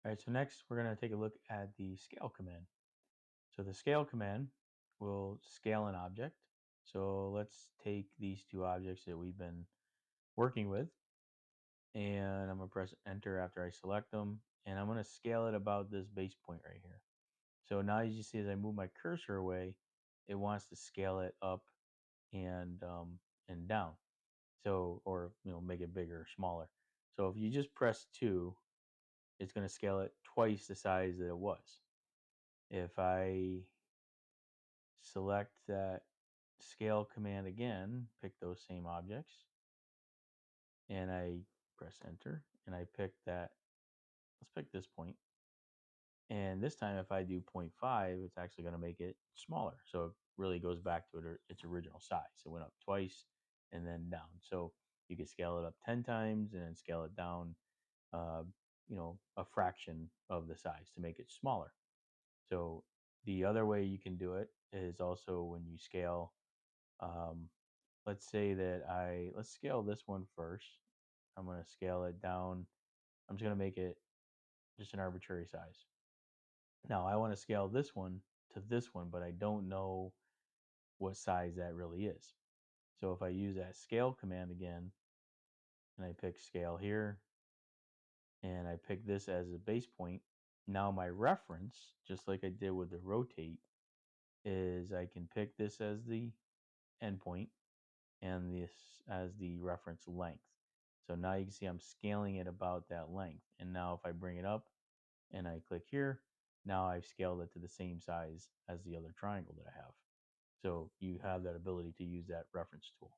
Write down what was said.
All right, so next we're going to take a look at the scale command. So the scale command will scale an object. So let's take these two objects that we've been working with, and I'm going to press enter after I select them, and I'm going to scale it about this base point right here. So now as you see, as I move my cursor away, it wants to scale it up and down. So, or make it bigger or smaller. So if you just press 2, it's going to scale it twice the size that it was. If I select that scale command again, pick those same objects, and I press enter, and I pick that, let's pick this point. And this time, if I do 0.5, it's actually going to make it smaller. So it really goes back to its original size. It went up twice and then down. So you can scale it up 10 times and then scale it down, uh, a fraction of the size to make it smaller. So the other way you can do it is also when you scale. Um, let's say that let's scale this one first. I'm going to scale it down. I'm just going to make it just an arbitrary size. Now I want to scale this one to this one, but I don't know what size that really is. So if I use that scale command again, and I pick scale here, and I pick this as a base point, now my reference, just like I did with the rotate, is I can pick this as the endpoint and this as the reference length. So now you can see I'm scaling it about that length. And now if I bring it up and I click here, now I've scaled it to the same size as the other triangle that I have. So you have that ability to use that reference tool.